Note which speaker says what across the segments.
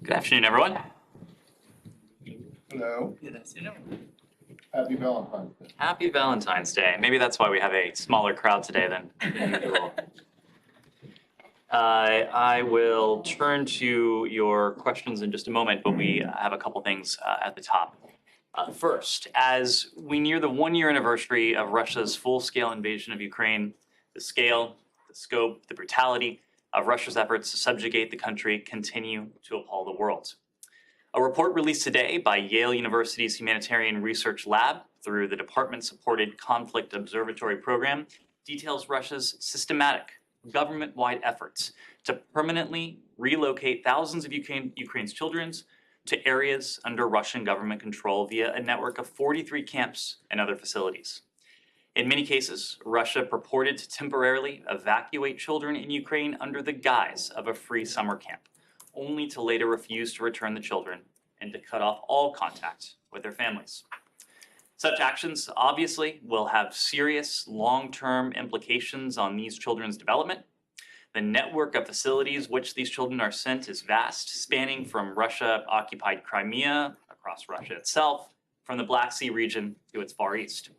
Speaker 1: Good afternoon, everyone.
Speaker 2: Hello.
Speaker 1: Good afternoon.
Speaker 2: Happy Valentine's Day.
Speaker 1: Happy Valentine's Day. Maybe that's why we have a smaller crowd today than usual. I will turn to your questions in just a moment, but we have a couple things at the top. First, as we near the one-year anniversary of Russia's full-scale invasion of Ukraine, the scale, the scope, the brutality of Russia's efforts to subjugate the country continue to appall the world. A report released today by Yale University's Humanitarian Research Lab through the department-supported Conflict Observatory Program details Russia's systematic, government-wide efforts to permanently relocate thousands of Ukraine's children to areas under Russian government control via a network of 43 camps and other facilities. In many cases, Russia purported to temporarily evacuate children in Ukraine under the guise of a free summer camp, only to later refuse to return the children and to cut off all contact with their families. Such actions obviously will have serious long-term implications on these children's development. The network of facilities which these children are sent is vast, spanning from Russia-occupied Crimea, across Russia itself, from the Black Sea region to its Far East.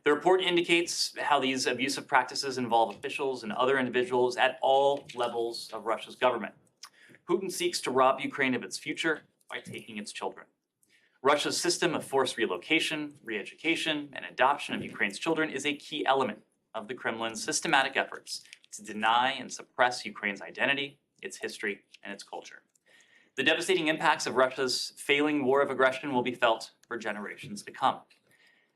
Speaker 1: The report indicates how these abusive practices involve officials and other individuals at all levels of Russia's government. Putin seeks to rob Ukraine of its future by taking its children. Russia's system of forced relocation, re-education, and adoption of Ukraine's children is a key element of the Kremlin's systematic efforts to deny and suppress Ukraine's identity, its history, and its culture. The devastating impacts of Russia's failing war of aggression will be felt for generations to come.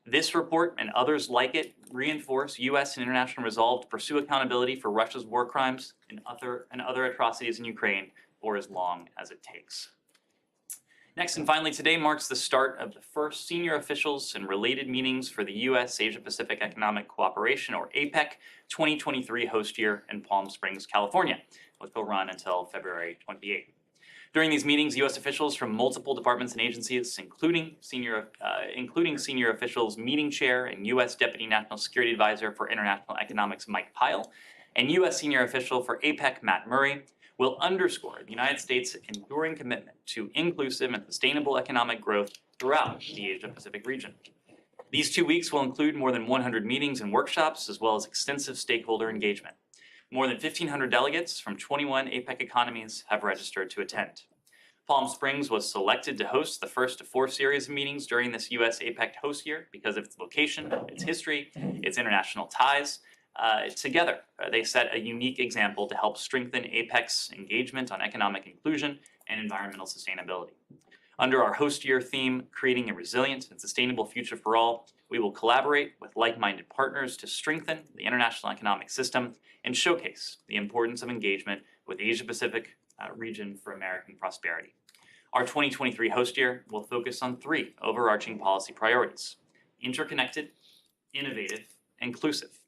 Speaker 1: This report and others like it reinforce U.S. and international resolve to pursue accountability for Russia's war crimes and other atrocities in Ukraine for as long as it takes. Next and finally, today marks the start of the first senior officials and related meetings for the U.S. Asia-Pacific Economic Cooperation, or APEC, 2023 host year in Palm Springs, California, which will run until February 28th. During these meetings, U.S. officials from multiple departments and agencies, including senior officials meeting chair and U.S. Deputy National Security Advisor for International Economics Mike Pyle, and U.S. senior official for APEC Matt Murray, will underscore the United States' enduring commitment to inclusive and sustainable economic growth throughout the Asia-Pacific region. These 2 weeks will include more than 100 meetings and workshops, as well as extensive stakeholder engagement. More than 1,500 delegates from 21 APEC economies have registered to attend. Palm Springs was selected to host the first of 4 series of meetings during this U.S. APEC host year because of its location, its history, its international ties. Together, they set a unique example to help strengthen APEC's engagement on economic inclusion and environmental sustainability. Under our host year theme, Creating a Resilient and Sustainable Future for All, we will collaborate with like-minded partners to strengthen the international economic system and showcase the importance of engagement with the Asia-Pacific region for American prosperity. Our 2023 host year will focus on 3 overarching policy priorities: interconnected, innovative, inclusive.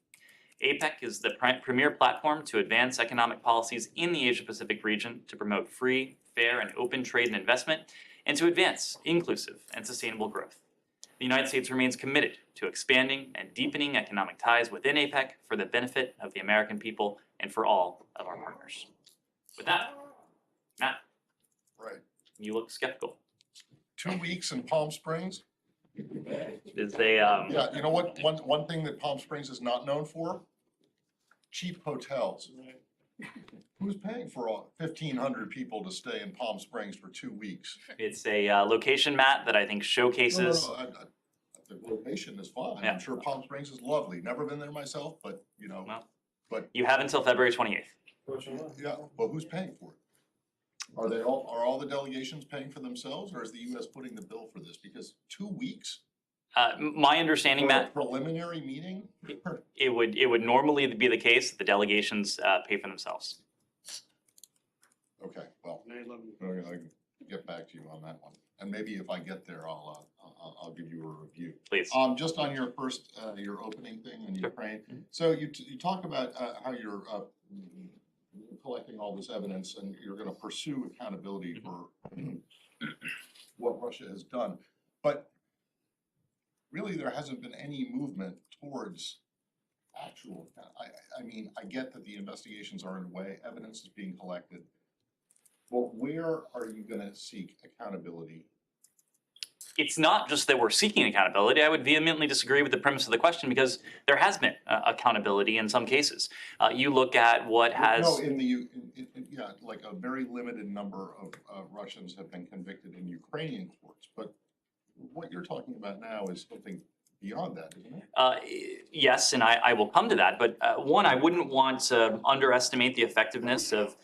Speaker 1: APEC is the premier platform to advance economic policies in the Asia-Pacific region to promote free, fair, and open trade and investment, and to advance inclusive and sustainable growth. The United States remains committed to expanding and deepening economic ties within APEC for the benefit of the American people and for all of our partners. With that, Matt,
Speaker 2: Right.
Speaker 1: you look skeptical.
Speaker 2: 2 weeks in Palm Springs?
Speaker 1: Is they
Speaker 2: Yeah, you know what? One thing that Palm Springs is not known for? Cheap hotels. Who's paying for 1,500 people to stay in Palm Springs for 2 weeks?
Speaker 1: It's a location, Matt, that I think showcases.
Speaker 2: No, the location is fine.
Speaker 1: Yeah.
Speaker 2: I'm sure Palm Springs is lovely. Never been there myself, but you know.
Speaker 1: Well,
Speaker 2: but
Speaker 1: you have until February 28th.
Speaker 2: yeah, well, who's paying for it? Are all the delegations paying for themselves, or is the U.S. putting the bill for this? Because 2 weeks.
Speaker 1: My understanding,
Speaker 2: For a
Speaker 1: Matt,
Speaker 2: preliminary meeting?
Speaker 1: it would normally be the case that the delegations pay for themselves.
Speaker 2: Okay, well, I can get back to you on that one. And maybe if I get there, I'll give you a review.
Speaker 1: Please.
Speaker 2: Just on your first, your opening thing in Ukraine. So you talk about how you're collecting all this evidence and you're going to pursue accountability for what Russia has done. But really, there hasn't been any movement towards actual, I mean, I get that the investigations are underway, evidence is being collected. Well, where are you gonna seek accountability?
Speaker 1: It's not just that we're seeking accountability. I would vehemently disagree with the premise of the question because there has been accountability in some cases. You look at what has.
Speaker 2: No, yeah, like a very limited number of Russians have been convicted in Ukrainian courts, but what you're talking about now is something beyond that, isn't it?
Speaker 1: Yes, and I will come to that. But one, I wouldn't want to underestimate the effectiveness of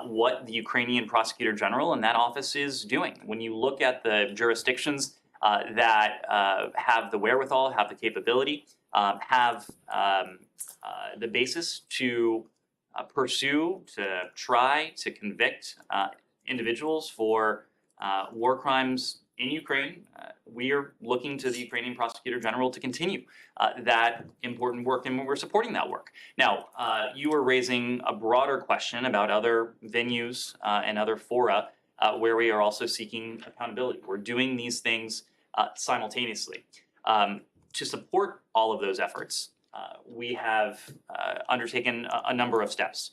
Speaker 1: what the Ukrainian prosecutor general in that office is doing. When you look at the jurisdictions that have the wherewithal, have the capability, have the basis to pursue, to try to convict individuals for war crimes in Ukraine, we are looking to the Ukrainian prosecutor general to continue that important work, and we're supporting that work. Now, you were raising a broader question about other venues and other fora where we are also seeking accountability. We're doing these things simultaneously. To support all of those efforts, we have undertaken a number of steps.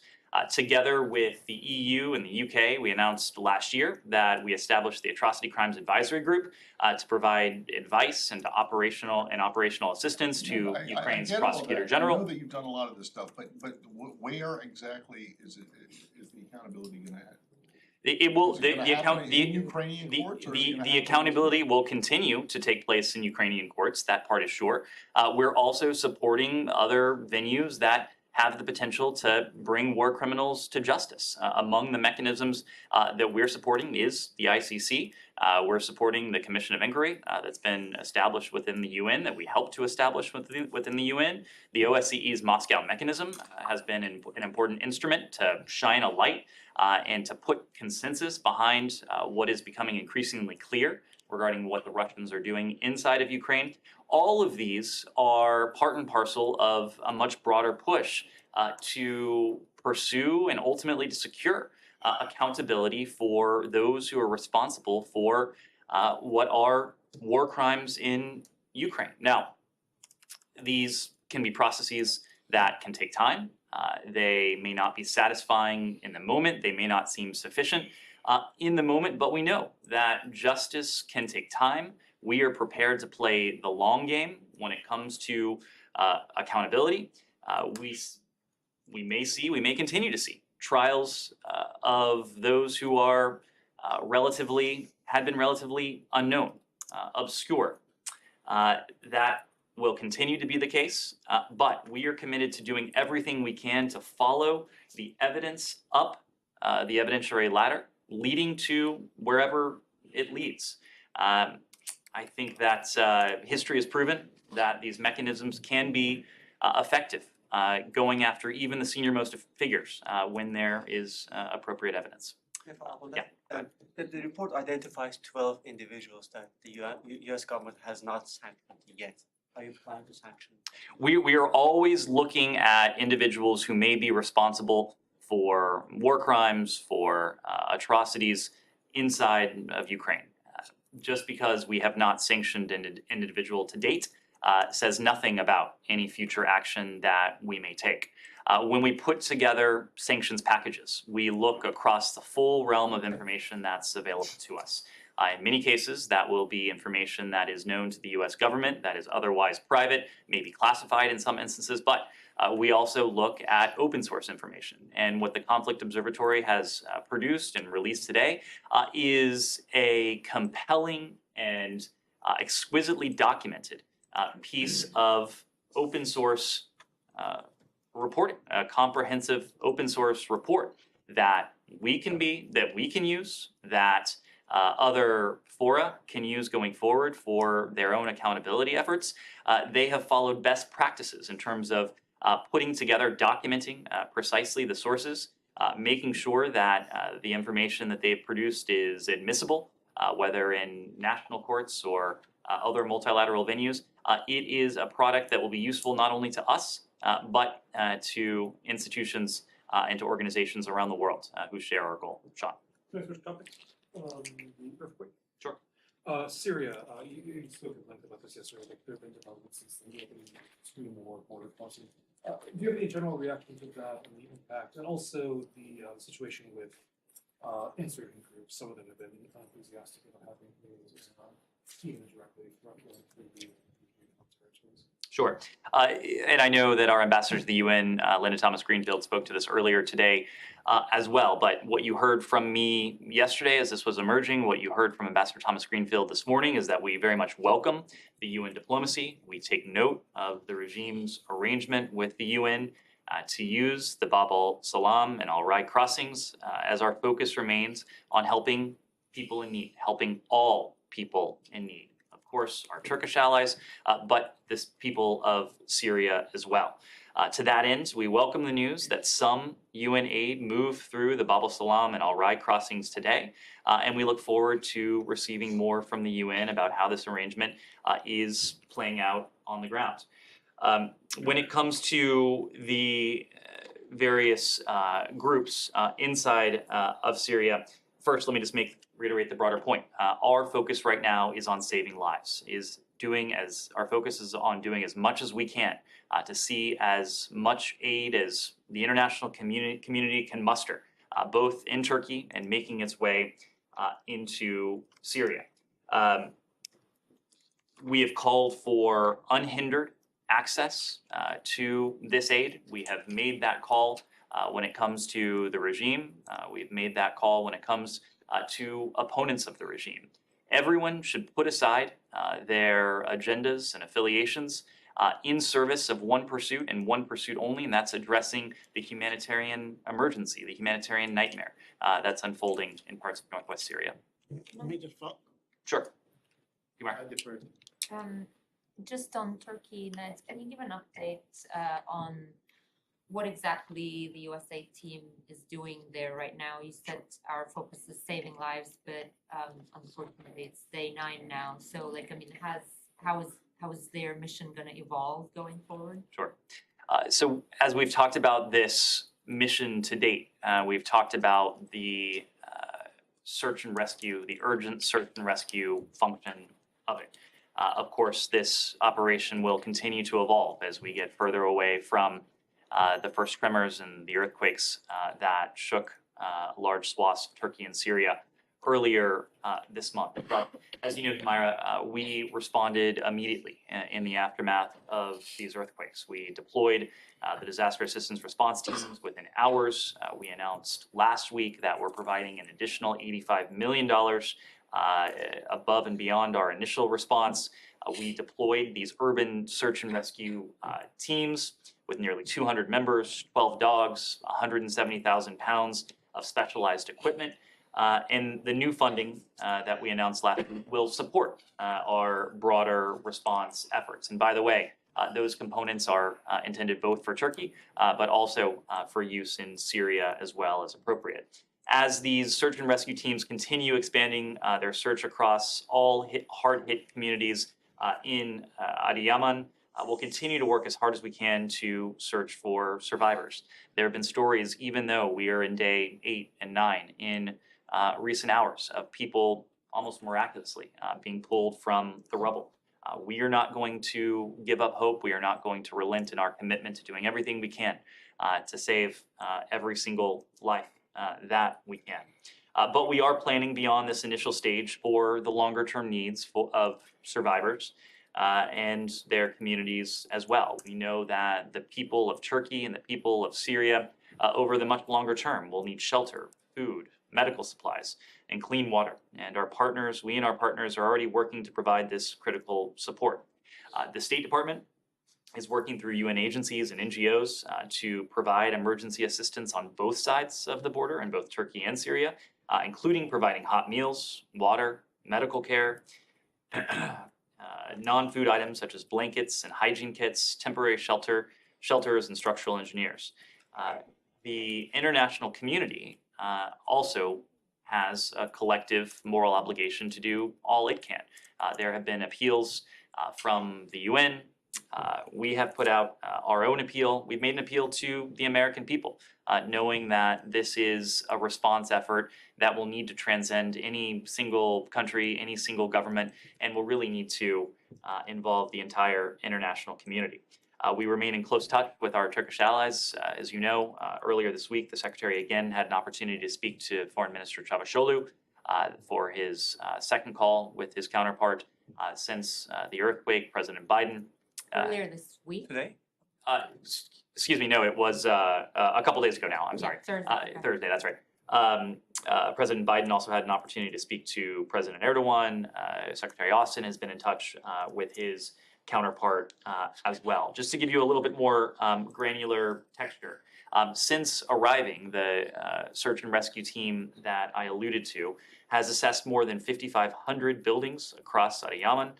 Speaker 1: Together with the EU and the UK, we announced last year that we established the Atrocity Crimes Advisory Group to provide advice and operational assistance to Ukraine's prosecutor general.
Speaker 2: I know that you've done a lot of this stuff, but where exactly is the accountability going to happen?
Speaker 1: It will.
Speaker 2: The
Speaker 1: accountability will continue to take place in Ukrainian courts. That part is sure. We're also supporting other venues that have the potential to bring war criminals to justice. Among the mechanisms that we're supporting is the ICC. We're supporting the Commission of Inquiry that's been established within the UN, that we helped to establish within the UN. The OSCE's Moscow mechanism has been an important instrument to shine a light and to put consensus behind what is becoming increasingly clear regarding what the Russians are doing inside of Ukraine. All of these are part and parcel of a much broader push to pursue and ultimately to secure accountability for those who are responsible for what are war crimes in Ukraine. Now, these can be processes that can take time. They may not be satisfying in the moment. They may not seem sufficient in the moment, but we know that justice can take time. We are prepared to play the long game when it comes to accountability. We may continue to see trials of those who are had been relatively unknown, obscure. That will continue to be the case, but we are committed to doing everything we can to follow the evidence up the evidentiary ladder, leading to wherever it leads. I think that history has proven that these mechanisms can be effective, going after even the senior-most figures when there is appropriate evidence.
Speaker 3: The report identifies 12 individuals that the U.S. government has not sanctioned yet. Are you planning to sanction?
Speaker 1: We are always looking at individuals who may be responsible for war crimes, for atrocities inside of Ukraine. Just because we have not sanctioned an individual to date says nothing about any future action that we may take. When we put together sanctions packages, we look across the full realm of information that's available to us. In many cases, that will be information that is known to the U.S. government, that is otherwise private, may be classified in some instances, but we also look at open source information. And what the Conflict Observatory has produced and released today is a compelling and exquisitely documented piece of open source reporting, a comprehensive open source report that we can use, that other fora can use going forward for their own accountability efforts. They have followed best practices in terms of putting together, documenting precisely the sources, making sure that the information that they've produced is admissible, whether in national courts or other multilateral venues. It is a product that will be useful not only to us, but to institutions and to organizations around the world who share our goal. Sean.
Speaker 4: Can I switch topics? Earthquake.
Speaker 1: Sure.
Speaker 4: Syria, you spoke at length about this yesterday, like there have been developments since the opening to more border crossing. Do you have any general reaction to that and the impact, and also the situation with in certain groups. Some of them have been enthusiastic about having those even directly going through the territories.
Speaker 1: Sure. And I know that our ambassador to the UN, Linda Thomas Greenfield, spoke to this earlier today as well. But what you heard from me yesterday as this was emerging, what you heard from Ambassador Thomas Greenfield this morning is that we very much welcome the UN diplomacy. We take note of the regime's arrangement with the UN to use the Bab al-Salam and Al-Rai crossings as our focus remains on helping people in need, helping all people in need. Of course, our Turkish allies, but the people of Syria as well. To that end, we welcome the news that some UN aid moved through the Bab al-Salam and Al-Rai crossings today, and we look forward to receiving more from the UN about how this arrangement is playing out on the ground. When it comes to the various groups inside of Syria, first, let me just reiterate the broader point. Our focus right now is on saving lives, our focus is on doing as much as we can to see as much aid as the international community can muster, both in Turkey and making its way into Syria. We have called for unhindered access to this aid. We have made that call when it comes to the regime. We've made that call when it comes to opponents of the regime. Everyone should put aside their agendas and affiliations in service of one pursuit and one pursuit only, and that's addressing the humanitarian emergency, the humanitarian nightmare that's unfolding in parts of northwest Syria.
Speaker 5: Let me just follow.
Speaker 1: Sure. Kumar.
Speaker 6: Just on Turkey, Ned, can you give an update on what exactly the USA team is doing there right now? You said our focus is saving lives, but unfortunately it's day 9 now. So, how is their mission going to evolve going forward?
Speaker 1: Sure. So as we've talked about this mission to date, we've talked about the search and rescue, the urgent search and rescue function of it. Of course, this operation will continue to evolve as we get further away from the first tremors and the earthquakes that shook large swaths of Turkey and Syria earlier this month. But as you know, Myra, we responded immediately in the aftermath of these earthquakes. We deployed the disaster assistance response teams within hours. We announced last week that we're providing an additional $85 million above and beyond our initial response. We deployed these urban search and rescue teams with nearly 200 members, 12 dogs, 170,000 pounds of specialized equipment. And the new funding that we announced last week will support our broader response efforts. And by the way, those components are intended both for Turkey, but also for use in Syria as well as appropriate. As these search and rescue teams continue expanding their search across all hard-hit communities in Adiyaman, we'll continue to work as hard as we can to search for survivors. There have been stories, even though we are in day 8 and 9, in recent hours of people almost miraculously being pulled from the rubble. We are not going to give up hope. We are not going to relent in our commitment to doing everything we can to save every single life that we can. But we are planning beyond this initial stage for the longer term needs of survivors and their communities as well. We know that the people of Turkey and the people of Syria over the much longer term will need shelter, food, medical supplies, and clean water. And we and our partners are already working to provide this critical support. The State Department is working through UN agencies and NGOs to provide emergency assistance on both sides of the border in both Turkey and Syria, including providing hot meals, water, medical care, non-food items such as blankets and hygiene kits, temporary shelters, and structural engineers. The international community also has a collective moral obligation to do all it can. There have been appeals from the UN. We have put out our own appeal. We've made an appeal to the American people, knowing that this is a response effort that will need to transcend any single country, any single government, and will really need to involve the entire international community. We remain in close touch with our Turkish allies. As you know, earlier this week, the Secretary again had an opportunity to speak to Foreign Minister Çavuşoğlu for his second call with his counterpart since the earthquake. President Biden.
Speaker 6: Earlier this week?
Speaker 3: Today?
Speaker 1: Excuse me, no, it was a couple days ago now. I'm sorry.
Speaker 6: Thursday. Okay.
Speaker 1: Thursday, that's right. President Biden also had an opportunity to speak to President Erdogan. Secretary Austin has been in touch with his counterpart as well. Just to give you a little bit more granular texture, since arriving, the search and rescue team that I alluded to has assessed more than 5,500 buildings across Adıyaman.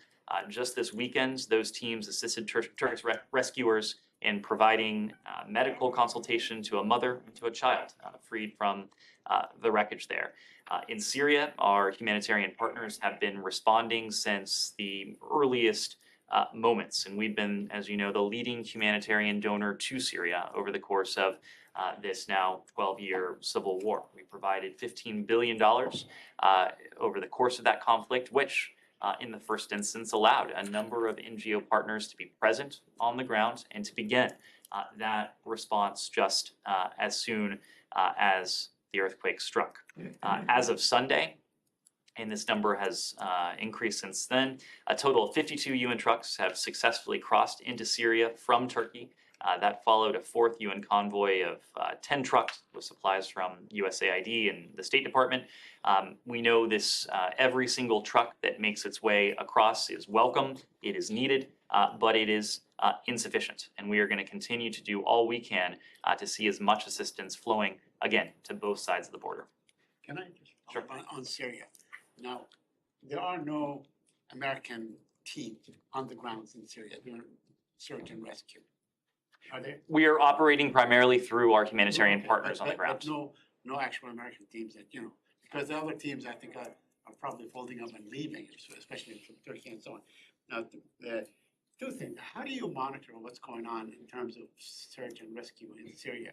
Speaker 1: Just this weekend, those teams assisted Turkish rescuers in providing medical consultation to a mother and to a child freed from the wreckage there. In Syria, our humanitarian partners have been responding since the earliest moments, and we've been, as you know, the leading humanitarian donor to Syria over the course of this now 12-year civil war. We provided $15 billion over the course of that conflict, which in the first instance allowed a number of NGO partners to be present on the ground and to begin that response just as soon as the earthquake struck. As of Sunday, and this number has increased since then, a total of 52 UN trucks have successfully crossed into Syria from Turkey. That followed a fourth UN convoy of 10 trucks with supplies from USAID and the State Department. We know this every single truck that makes its way across is welcome, it is needed, but it is insufficient. And we are going to continue to do all we can to see as much assistance flowing, again, to both sides of the border.
Speaker 5: Can I just
Speaker 1: Sure.
Speaker 5: on Syria? Now, there are no American teams on the ground in Syria doing search and rescue. Are there?
Speaker 1: We are operating primarily through our humanitarian partners on the ground.
Speaker 5: But no actual American teams that, because the other teams I think are probably folding up and leaving, especially from Turkey and so on. Now, the two things, how do you monitor what's going on in terms of search and rescue in Syria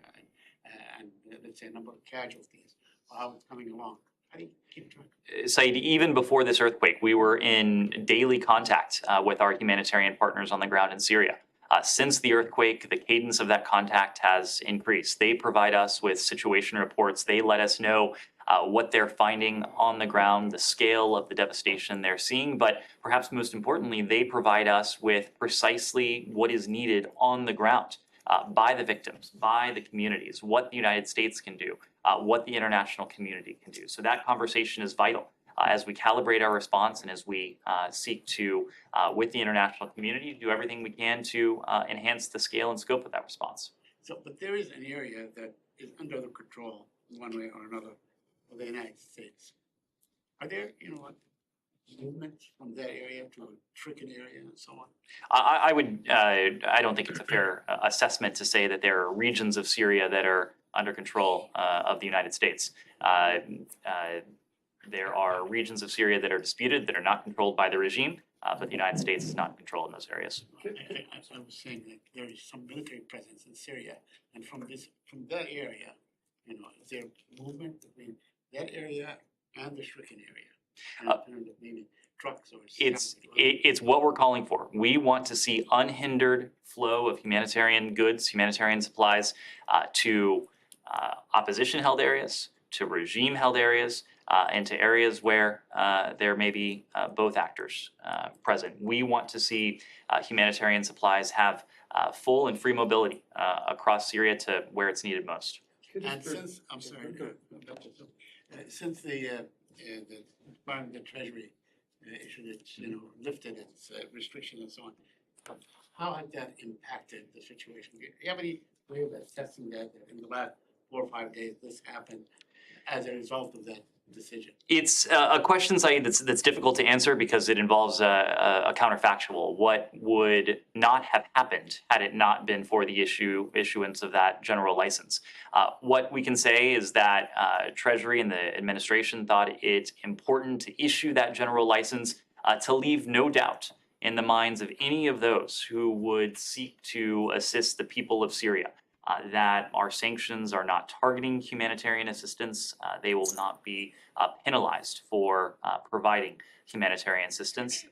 Speaker 5: and let's say a number of casualties, or how it's coming along? How do you keep track?
Speaker 1: Saeed, even before this earthquake, we were in daily contact with our humanitarian partners on the ground in Syria. Since the earthquake, the cadence of that contact has increased. They provide us with situation reports. They let us know what they're finding on the ground, the scale of the devastation they're seeing, but perhaps most importantly, they provide us with precisely what is needed on the ground by the victims, by the communities, what the United States can do, what the international community can do. So that conversation is vital as we calibrate our response and as we seek to, with the international community, do everything we can to enhance the scale and scope of that response.
Speaker 5: So, but there is an area that is under the control in one way or another of the United States. Are there, movements from that area to a stricken area and so on?
Speaker 1: I don't think it's a fair assessment to say that there are regions of Syria that are under control of the United States. There are regions of Syria that are disputed, that are not controlled by the regime, but the United States is not in control in those areas.
Speaker 5: I was saying that there is some military presence in Syria, and from that area, is there movement between that area and the stricken area? In terms of maybe trucks or
Speaker 1: It's what we're calling for. We want to see unhindered flow of humanitarian goods, humanitarian supplies to opposition-held areas, to regime-held areas, and to areas where there may be both actors present. We want to see humanitarian supplies have full and free mobility across Syria to where it's needed most.
Speaker 5: And since, I'm sorry, since the Department of the Treasury issued its, lifted its restriction and so on, how has that impacted the situation? Do you have any way of assessing that in the last 4 or 5 days this happened as a result of that decision?
Speaker 1: It's a question, Saeed, that's difficult to answer because it involves a counterfactual. What would not have happened had it not been for the issuance of that general license? What we can say is that Treasury and the administration thought it important to issue that general license to leave no doubt in the minds of any of those who would seek to assist the people of Syria. That our sanctions are not targeting humanitarian assistance. They will not be penalized for providing humanitarian assistance.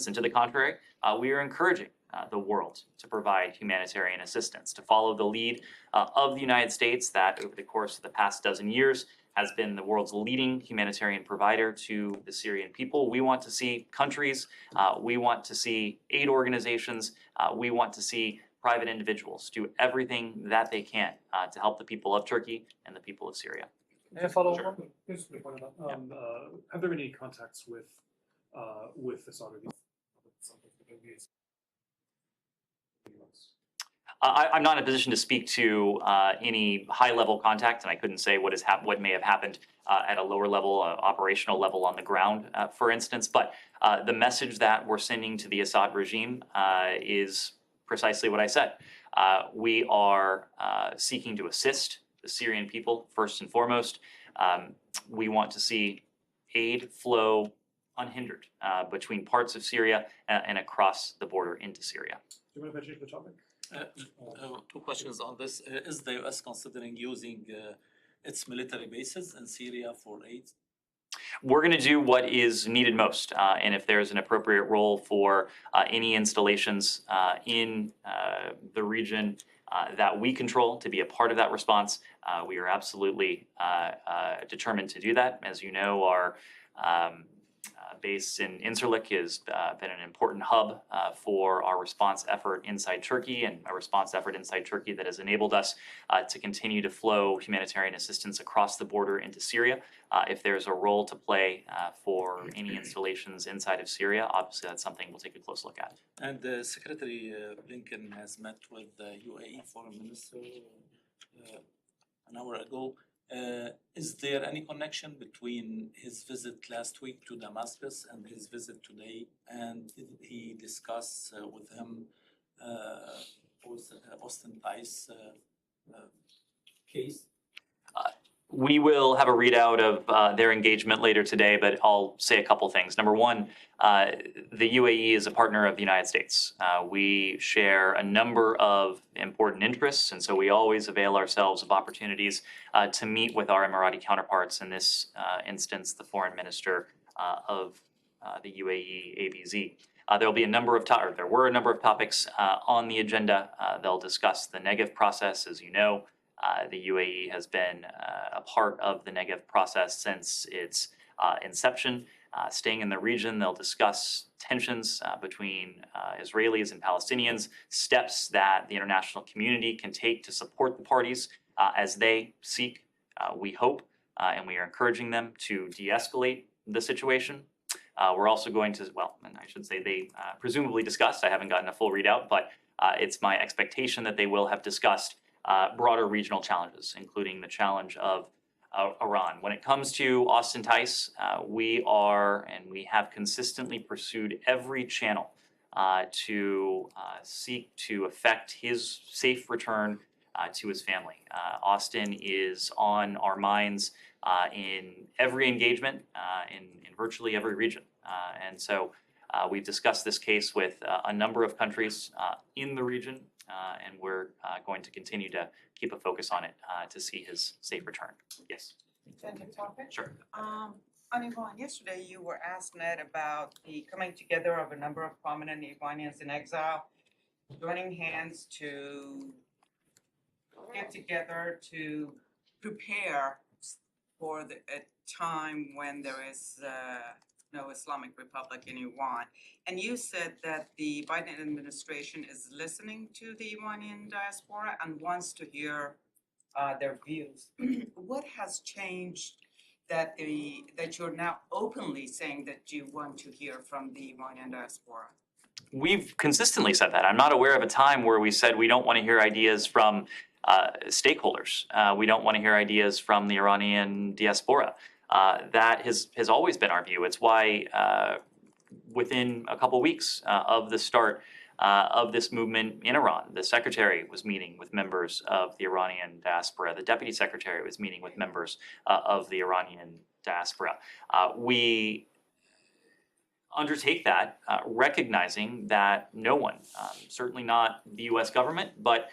Speaker 1: And to the contrary, we are encouraging the world to provide humanitarian assistance, to follow the lead of the United States that over the course of the past dozen years has been the world's leading humanitarian provider to the Syrian people. We want to see countries, we want to see aid organizations, we want to see private individuals do everything that they can to help the people of Turkey and the people of Syria.
Speaker 4: May I follow
Speaker 1: Sure.
Speaker 4: up? Just a point about, have there been any contacts with the Saudi?
Speaker 1: I'm not in a position to speak to any high-level contact, and I couldn't say what may have happened at a lower level, operational level on the ground, for instance. But the message that we're sending to the Assad regime is precisely what I said. We are seeking to assist the Syrian people first and foremost. We want to see aid flow unhindered between parts of Syria and across the border into Syria.
Speaker 4: Do you want to change the topic?
Speaker 7: Two questions on this. Is the U.S. considering using its military bases in Syria for aid?
Speaker 1: We're going to do what is needed most, and if there's an appropriate role for any installations in the region that we control to be a part of that response, we are absolutely determined to do that. As you know, our base in Incirlik has been an important hub for our response effort inside Turkey, and a response effort inside Turkey that has enabled us to continue to flow humanitarian assistance across the border into Syria. If there's a role to play for any installations inside of Syria, obviously that's something we'll take a close look at.
Speaker 7: And Secretary Blinken has met with the UAE Foreign Minister an hour ago. Is there any connection between his visit last week to Damascus and his visit today? And did he discuss with him Austin Tice case?
Speaker 1: We will have a readout of their engagement later today, but I'll say a couple things. Number one, the UAE is a partner of the United States. We share a number of important interests, and so we always avail ourselves of opportunities to meet with our Emirati counterparts, in this instance, the foreign minister of the UAE, ABZ. There were a number of topics on the agenda. They'll discuss the Negev process, as you know. The UAE has been a part of the Negev process since its inception. Staying in the region, they'll discuss tensions between Israelis and Palestinians, steps that the international community can take to support the parties as they seek, we hope, and we are encouraging them to de-escalate the situation. We're also going to, and I should say they presumably discussed, I haven't gotten a full readout, but it's my expectation that they will have discussed broader regional challenges, including the challenge of Iran. When it comes to Austin Tice, we have consistently pursued every channel to seek to effect his safe return to his family. Austin is on our minds in every engagement, in virtually every region. And so we've discussed this case with a number of countries in the region, and we're going to continue to keep a focus on it to see his safe return. Yes.
Speaker 8: Change the topic?
Speaker 1: Sure.
Speaker 8: On Iran, yesterday you were asked, Ned, about the coming together of a number of prominent Iranians in exile, joining hands to get together to prepare for a time when there is no Islamic Republic in Iran. And you said that the Biden administration is listening to the Iranian diaspora and wants to hear their views. What has changed that you're now openly saying that you want to hear from the Iranian diaspora?
Speaker 1: We've consistently said that. I'm not aware of a time where we said we don't want to hear ideas from stakeholders. We don't want to hear ideas from the Iranian diaspora. That has always been our view. It's why within a couple weeks of the start of this movement in Iran, the secretary was meeting with members of the Iranian diaspora. The deputy secretary was meeting with members of the Iranian diaspora. We undertake that recognizing that no one, certainly not the U.S. government, but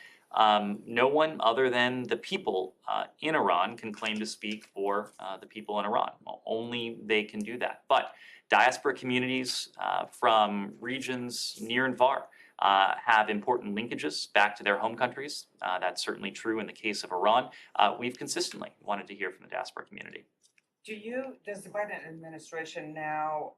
Speaker 1: no one other than the people in Iran can claim to speak for the people in Iran. Well, only they can do that. But diaspora communities from regions near and far have important linkages back to their home countries. That's certainly true in the case of Iran. We've consistently wanted to hear from the diaspora community.
Speaker 8: Does the Biden administration now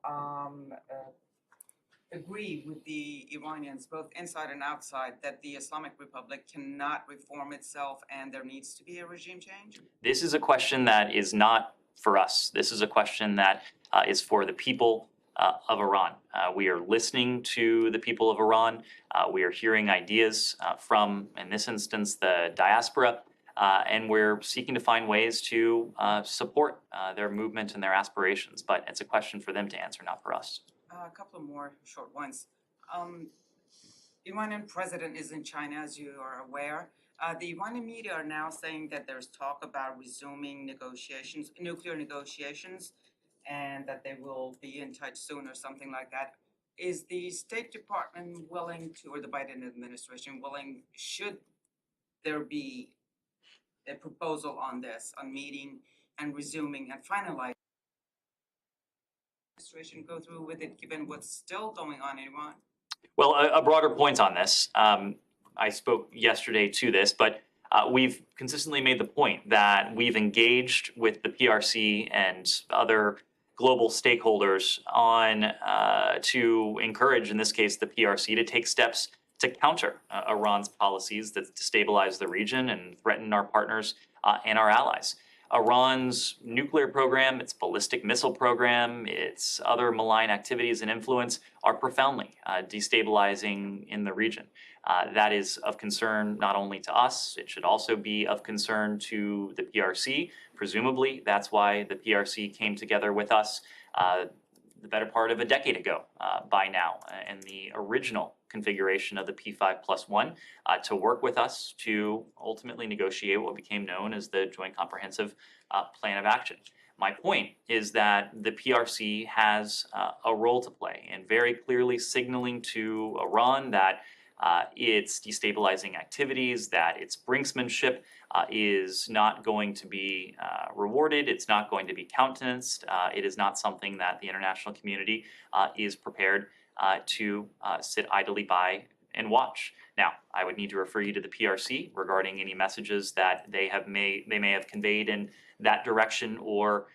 Speaker 8: agree with the Iranians, both inside and outside, that the Islamic Republic cannot reform itself and there needs to be a regime change?
Speaker 1: This is a question that is not for us. This is a question that is for the people of Iran. We are listening to the people of Iran. We are hearing ideas from, in this instance, the diaspora, and we're seeking to find ways to support their movement and their aspirations. But it's a question for them to answer, not for us.
Speaker 8: A couple more short ones. Iranian president is in China, as you are aware. The Iranian media are now saying that there's talk about resuming negotiations, nuclear negotiations, and that they will be in touch soon or something like that. Is the State Department willing to, or the Biden administration willing, should there be a proposal on this, on meeting and resuming and finalizing? Administration go through with it, given what's still going on in Iran?
Speaker 1: Well, a broader point on this. I spoke yesterday to this, but we've consistently made the point that we've engaged with the PRC and other global stakeholders on to encourage, in this case, the PRC to take steps to counter Iran's policies that destabilize the region and threaten our partners and our allies. Iran's nuclear program, its ballistic missile program, its other malign activities and influence are profoundly destabilizing in the region. That is of concern not only to us, it should also be of concern to the PRC. Presumably, that's why the PRC came together with us the better part of a decade ago by now in the original configuration of the P5+1 to work with us to ultimately negotiate what became known as the Joint Comprehensive Plan of Action. My point is that the PRC has a role to play in very clearly signaling to Iran that its destabilizing activities, that its brinksmanship is not going to be rewarded, it's not going to be countenanced, it is not something that the international community is prepared to sit idly by and watch. Now, I would need to refer you to the PRC regarding any messages that they may have conveyed in that direction or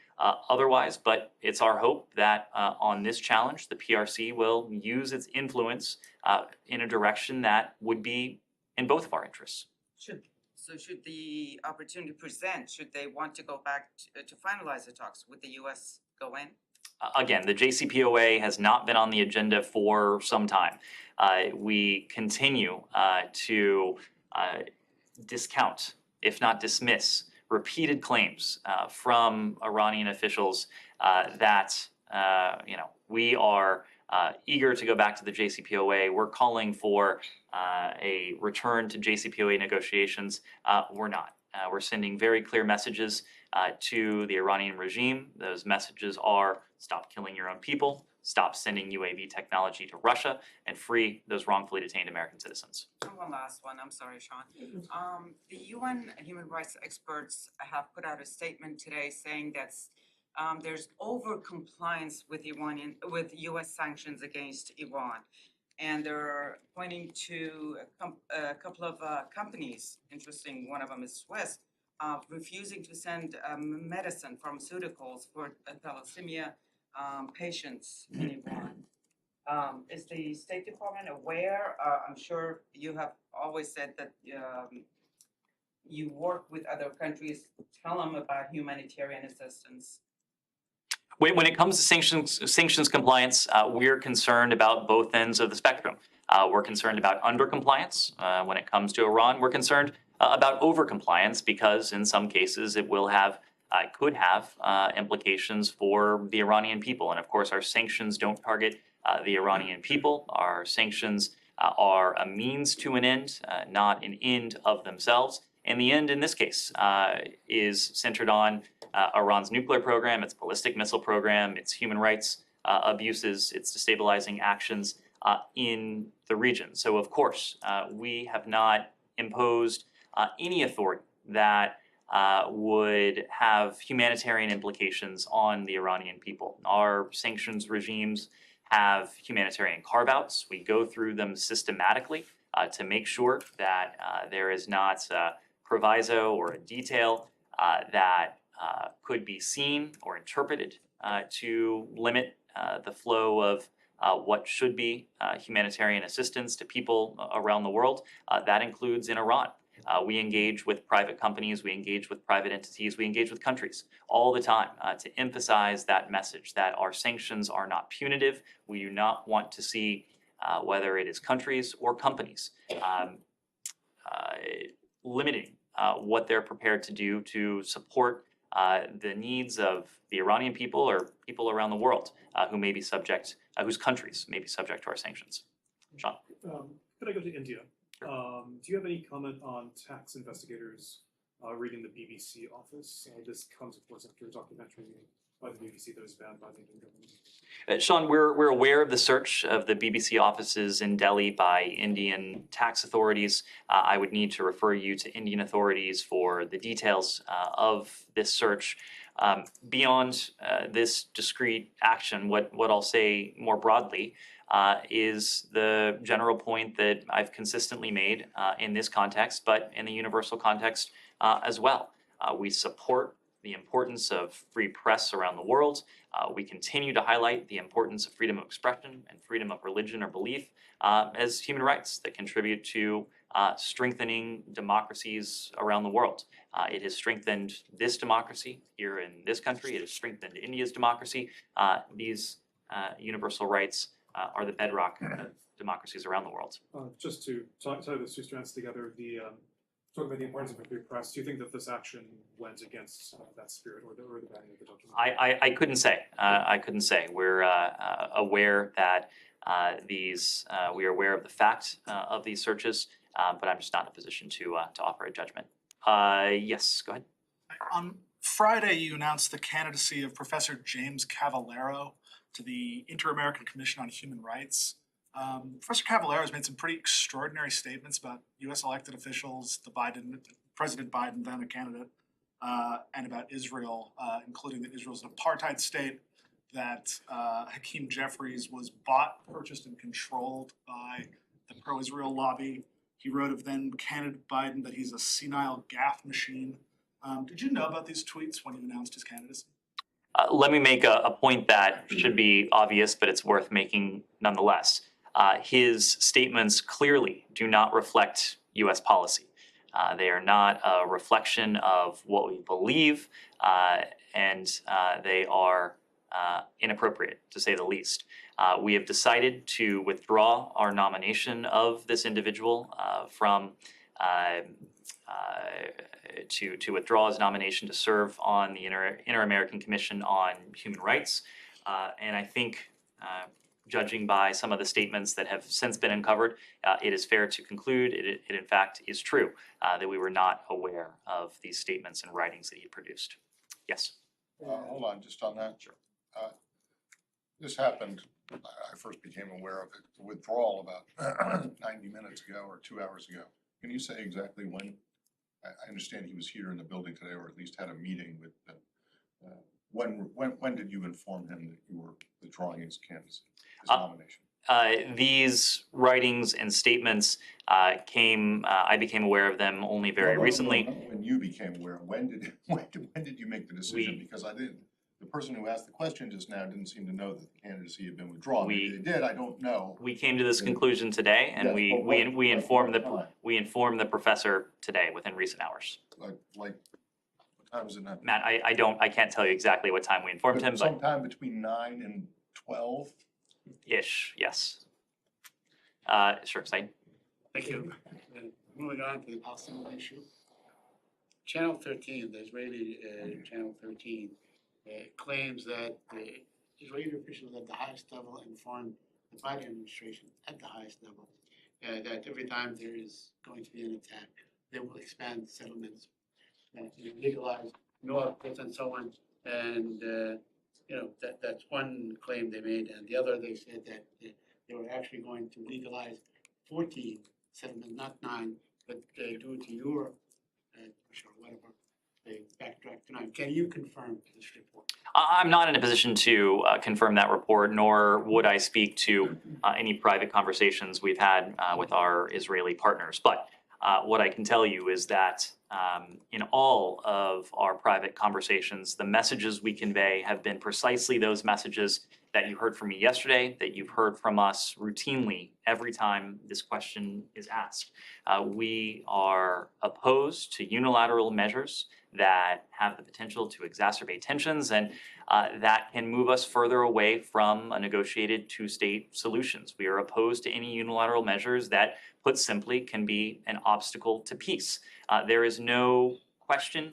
Speaker 1: otherwise, but it's our hope that on this challenge, the PRC will use its influence in a direction that would be in both of our interests.
Speaker 8: Should the opportunity present, should they want to go back to finalize the talks, would the U.S. go in?
Speaker 1: Again, the JCPOA has not been on the agenda for some time. We continue to discount, if not dismiss, repeated claims from Iranian officials that we are eager to go back to the JCPOA. We're calling for a return to JCPOA negotiations. We're not. We're sending very clear messages to the Iranian regime. Those messages are stop killing your own people, stop sending UAV technology to Russia, and free those wrongfully detained American citizens.
Speaker 8: One last one. I'm sorry, Sean. The UN human rights experts have put out a statement today saying that there's over-compliance with U.S. sanctions against Iran. And they're pointing to a couple of companies, interesting, one of them is Swiss, refusing to send medicine, pharmaceuticals for thalassemia patients in Iran. Is the State Department aware? I'm sure you have always said that you work with other countries. Tell them about humanitarian assistance.
Speaker 1: When it comes to sanctions compliance, we're concerned about both ends of the spectrum. We're concerned about undercompliance when it comes to Iran. We're concerned about overcompliance because in some cases it could have implications for the Iranian people. And of course, our sanctions don't target the Iranian people. Our sanctions are a means to an end, not an end of themselves. And the end in this case is centered on Iran's nuclear program, its ballistic missile program, its human rights abuses, its destabilizing actions in the region. So of course, we have not imposed any authority that would have humanitarian implications on the Iranian people. Our sanctions regimes have humanitarian carve-outs. We go through them systematically to make sure that there is not a proviso or a detail that could be seen or interpreted to limit the flow of what should be humanitarian assistance to people around the world. That includes in Iran. We engage with private companies, we engage with private entities, we engage with countries all the time to emphasize that message that our sanctions are not punitive. We do not want to see, whether it is countries or companies, limiting what they're prepared to do to support the needs of the Iranian people or people around the world who may be subject, whose countries may be subject to our sanctions. Sean?
Speaker 4: Could I go to India? Do you have any comment on tax investigators reading the BBC office? This comes, of course, after a documentary by the BBC that was banned by the Indian government.
Speaker 1: Sean, we're aware of the search of the BBC offices in Delhi by Indian tax authorities. I would need to refer you to Indian authorities for the details of this search. Beyond this discrete action, what I'll say more broadly is the general point that I've consistently made in this context, but in the universal context as well. We support the importance of free press around the world. We continue to highlight the importance of freedom of expression and freedom of religion or belief as human rights that contribute to strengthening democracies around the world. It has strengthened this democracy here in this country. It has strengthened India's democracy. These universal rights are the bedrock of democracies around the world.
Speaker 4: Just to tie those two strands together, talking about the importance of a free press, do you think that this action went against that spirit or the banning of the document?
Speaker 1: I couldn't say. I couldn't say. We're aware that we are aware of the fact of these searches, but I'm just not in a position to offer a judgment. Yes, go ahead.
Speaker 9: On Friday, you announced the candidacy of Professor James Cavallaro to the Inter-American Commission on Human Rights. Professor Cavallaro has made some pretty extraordinary statements about U.S. elected officials, President Biden, then a candidate, and about Israel, including that Israel is an apartheid state, that Hakeem Jeffries was bought, purchased, and controlled by the pro-Israel lobby. He wrote of then candidate Biden that he's a senile gaffe machine. Did you know about these tweets when you announced his candidacy?
Speaker 1: Let me make a point that should be obvious, but it's worth making nonetheless. His statements clearly do not reflect U.S. policy. They are not a reflection of what we believe, and they are inappropriate, to say the least. We have decided to withdraw our nomination of this individual to withdraw his nomination to serve on the Inter-American Commission on Human Rights. And I think, judging by some of the statements that have since been uncovered, it is fair to conclude it in fact is true that we were not aware of these statements and writings that he produced. Yes?
Speaker 2: Hold on, just on that.
Speaker 1: Sure.
Speaker 2: This happened, I first became aware of it, the withdrawal about 90 minutes ago or 2 hours ago. Can you say exactly when? I understand he was here in the building today, or at least had a meeting with them. When did you inform him that you were withdrawing his candidacy, his nomination?
Speaker 1: These writings and statements I became aware of them only very recently.
Speaker 2: No, when you became aware, when did you make the decision? Because I didn't. The person who asked the question just now didn't seem to know that the candidacy had been withdrawn. Maybe they did. I don't know.
Speaker 1: We came to this conclusion today, and
Speaker 2: Yes,
Speaker 1: we informed
Speaker 2: what time?
Speaker 1: the professor today within recent hours.
Speaker 2: Like what time was it now?
Speaker 1: Matt, I can't tell you exactly what time we informed him, but
Speaker 2: Sometime between 9 and 12.
Speaker 1: ish, yes. Sure, Said.
Speaker 5: Thank you. Moving on to the Palestinian issue. Channel 13, the Israeli Channel 13, claims that the Israeli officials at the highest level informed the Biden administration at the highest level that every time there is going to be an attack, they will expand settlements, legalize no outputs and so on. And that's one claim they made. And the other, they said that they were actually going to legalize 14 settlements, not 9, but due to your whatever they backtracked tonight. Can you confirm this report?
Speaker 1: I'm not in a position to confirm that report, nor would I speak to any private conversations we've had with our Israeli partners. But what I can tell you is that in all of our private conversations, the messages we convey have been precisely those messages that you heard from me yesterday, that you've heard from us routinely every time this question is asked. We are opposed to unilateral measures that have the potential to exacerbate tensions and that can move us further away from a negotiated two-state solutions. We are opposed to any unilateral measures that, put simply, can be an obstacle to peace. There is no question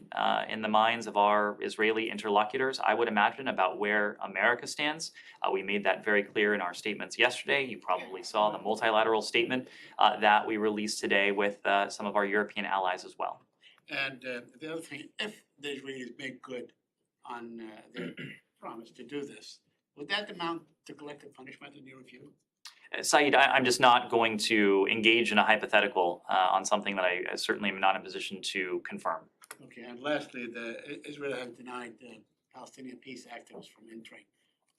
Speaker 1: in the minds of our Israeli interlocutors, I would imagine, about where America stands. We made that very clear in our statements yesterday. You probably saw the multilateral statement that we released today with some of our European allies as well.
Speaker 5: And the other thing, if the Israelis make good on their promise to do this, would that amount to collective punishment in your view?
Speaker 1: Saeed, I'm just not going to engage in a hypothetical on something that I certainly am not in a position to confirm.
Speaker 5: Okay, and lastly, Israel has denied the Palestinian peace activists from entering.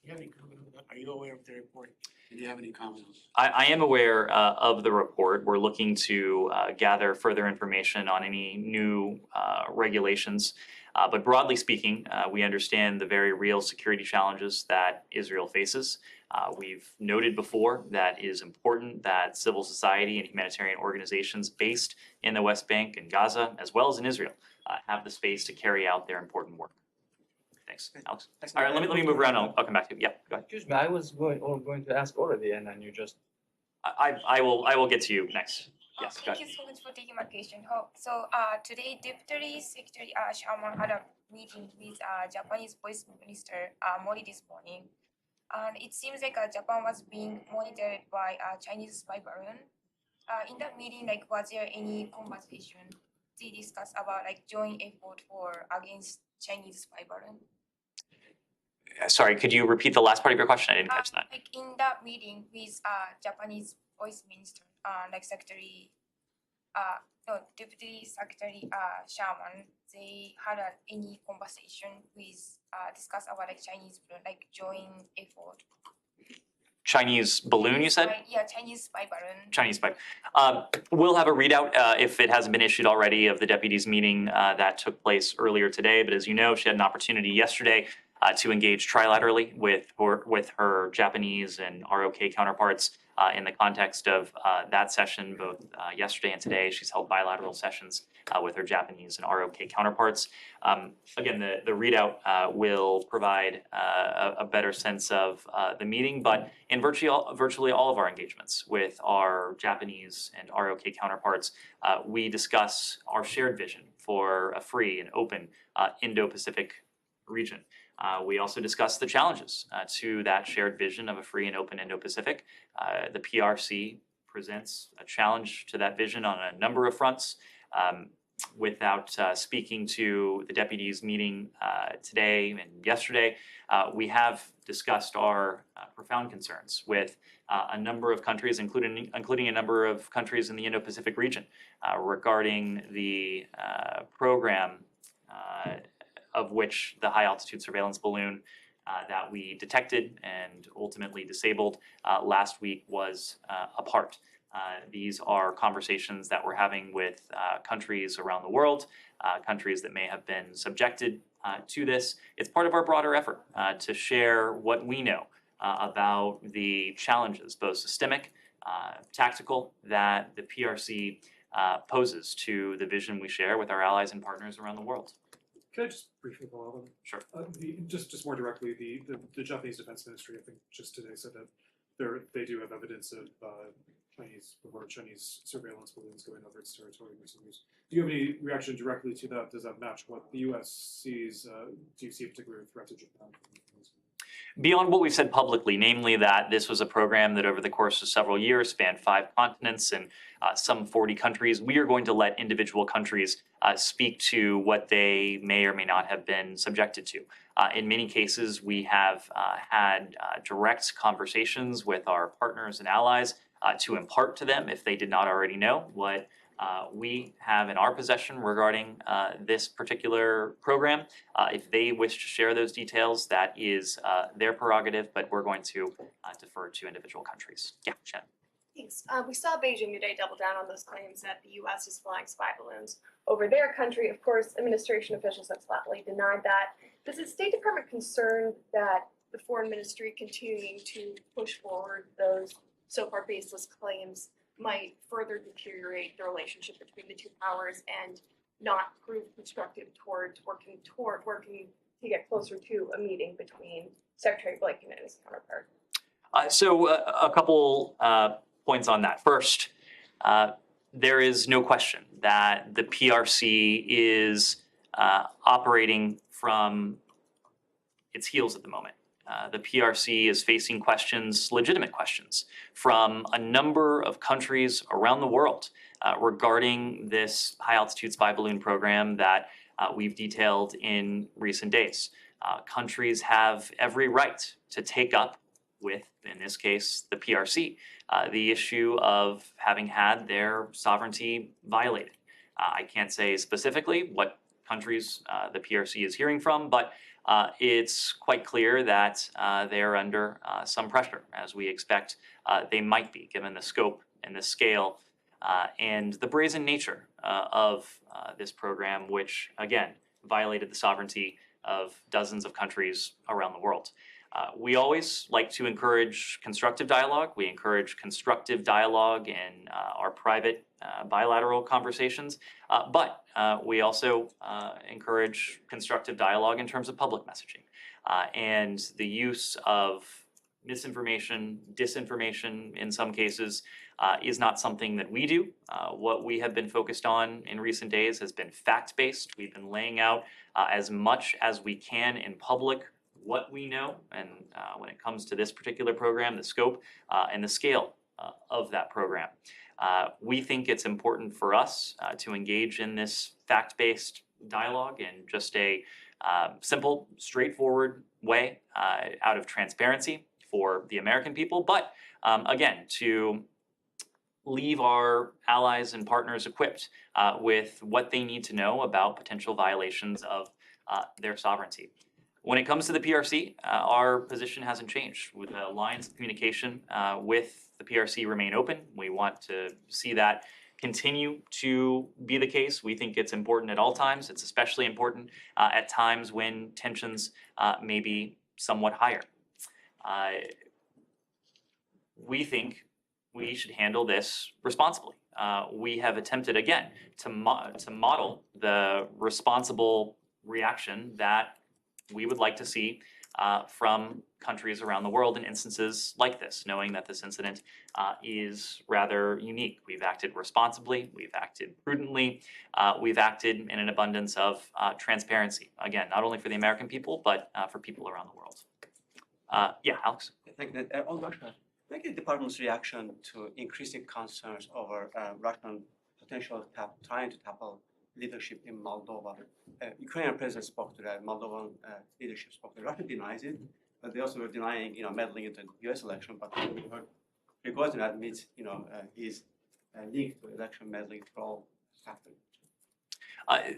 Speaker 5: Do you have any comment on that? Are you aware of the report? Do you have any comment on it?
Speaker 1: I am aware of the report. We're looking to gather further information on any new regulations. But broadly speaking, we understand the very real security challenges that Israel faces. We've noted before that it is important that civil society and humanitarian organizations based in the West Bank and Gaza, as well as in Israel, have the space to carry out their important work. Thanks, Alex. All right, let me move around. I'll come back to you. Yeah, go ahead.
Speaker 10: Excuse me, I was going to ask already, and then you just.
Speaker 1: I will get to you next. Yes, go
Speaker 11: Thank
Speaker 1: ahead.
Speaker 11: you so much for taking my question. So today, Deputy Secretary Sharma had a meeting with Japanese Voice Minister Mori this morning, and it seems like Japan was being monitored by a Chinese spy balloon. In that meeting, like, was there any conversation to discuss about like joint effort for against Chinese spy balloon?
Speaker 1: Sorry, could you repeat the last part of your question? I didn't catch that.
Speaker 11: Like in that meeting with Japanese Voice Minister, like Secretary, Deputy Secretary Sharman, they had any conversation with discuss about like Chinese balloon, like joint effort.
Speaker 1: Chinese balloon, you said?
Speaker 11: Yeah, Chinese spy balloon.
Speaker 1: Chinese spy. We'll have a readout if it hasn't been issued already of the deputies meeting that took place earlier today. But as you know, she had an opportunity yesterday to engage trilaterally with her Japanese and ROK counterparts in the context of that session, both yesterday and today. She's held bilateral sessions with her Japanese and ROK counterparts. Again, the readout will provide a better sense of the meeting, but in virtually all of our engagements with our Japanese and ROK counterparts, we discuss our shared vision for a free and open Indo-Pacific region. We also discuss the challenges to that shared vision of a free and open Indo-Pacific. The PRC presents a challenge to that vision on a number of fronts. Without speaking to the deputies meeting today and yesterday, we have discussed our profound concerns with a number of countries, including a number of countries in the Indo-Pacific region, regarding the program of which the high-altitude surveillance balloon that we detected and ultimately disabled last week was a part. These are conversations that we're having with countries around the world, countries that may have been subjected to this. It's part of our broader effort to share what we know about the challenges, both systemic, tactical, that the PRC poses to the vision we share with our allies and partners around the world.
Speaker 4: Can I just briefly follow up on that?
Speaker 1: Sure.
Speaker 4: Just more directly, the Japanese Defense Ministry, I think, just today said that they do have evidence of Chinese surveillance balloons going over its territory in recent years. Do you have any reaction directly to that? Does that match what the U.S. sees? Do you see a particular threat to Japan?
Speaker 1: Beyond what we've said publicly, namely that this was a program that over the course of several years spanned 5 continents and some 40 countries, we are going to let individual countries speak to what they may or may not have been subjected to. In many cases, we have had direct conversations with our partners and allies to impart to them, if they did not already know, what we have in our possession regarding this particular program. If they wish to share those details, that is their prerogative, but we're going to defer to individual countries. Yeah, Shannon.
Speaker 12: Thanks. We saw Beijing today double down on those claims that the U.S. is flying spy balloons over their country. Of course, administration officials have flatly denied that. Does the State Department concern that the foreign ministry continuing to push forward those so far baseless claims might further deteriorate the relationship between the two powers and not prove constructive towards working to get closer to a meeting between Secretary Blinken and his counterpart?
Speaker 1: So a couple points on that. First, there is no question that the PRC is operating from its heels at the moment. The PRC is facing questions, legitimate questions, from a number of countries around the world regarding this high-altitude spy balloon program that we've detailed in recent days. Countries have every right to take up with, in this case, the PRC, the issue of having had their sovereignty violated. I can't say specifically what countries the PRC is hearing from, but it's quite clear that they are under some pressure, as we expect they might be, given the scope and the scale and the brazen nature of this program, which, again, violated the sovereignty of dozens of countries around the world. We always like to encourage constructive dialogue. We encourage constructive dialogue in our private bilateral conversations, but we also encourage constructive dialogue in terms of public messaging. And the use of misinformation, disinformation in some cases, is not something that we do. What we have been focused on in recent days has been fact-based. We've been laying out as much as we can in public what we know, and when it comes to this particular program, the scope and the scale of that program. We think it's important for us to engage in this fact-based dialogue in just a simple, straightforward way out of transparency for the American people, but again, to leave our allies and partners equipped with what they need to know about potential violations of their sovereignty. When it comes to the PRC, our position hasn't changed. With the lines of communication with the PRC remain open. We want to see that continue to be the case. We think it's important at all times. It's especially important at times when tensions may be somewhat higher. We think we should handle this responsibly. We have attempted, again, to model the responsible reaction that we would like to see from countries around the world in instances like this, knowing that this incident is rather unique. We've acted responsibly, we've acted prudently, we've acted in an abundance of transparency. Again, not only for the American people, but for people around the world. Yeah, Alex?
Speaker 3: Thank you. On Russia, thank you the department's reaction to increasing concerns over Russian potential trying to topple leadership in Moldova. Ukrainian president spoke to that. Moldovan leadership spoke to that. Russia denies it, but they also were denying, meddling into the U.S. election. But we heard Prigozhin admits, he's linked to election meddling for all happened.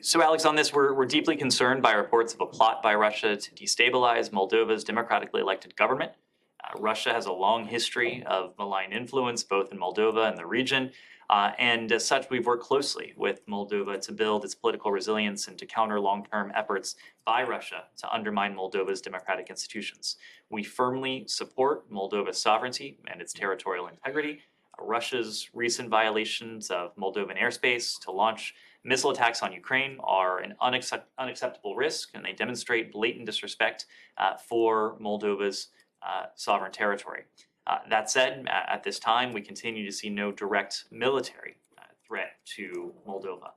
Speaker 1: So, Alex, on this, we're deeply concerned by reports of a plot by Russia to destabilize Moldova's democratically elected government. Russia has a long history of malign influence, both in Moldova and the region. And as such, we've worked closely with Moldova to build its political resilience and to counter long-term efforts by Russia to undermine Moldova's democratic institutions. We firmly support Moldova's sovereignty and its territorial integrity. Russia's recent violations of Moldovan airspace to launch missile attacks on Ukraine are an unacceptable risk, and they demonstrate blatant disrespect for Moldova's sovereign territory. That said, at this time, we continue to see no direct military threat to Moldova.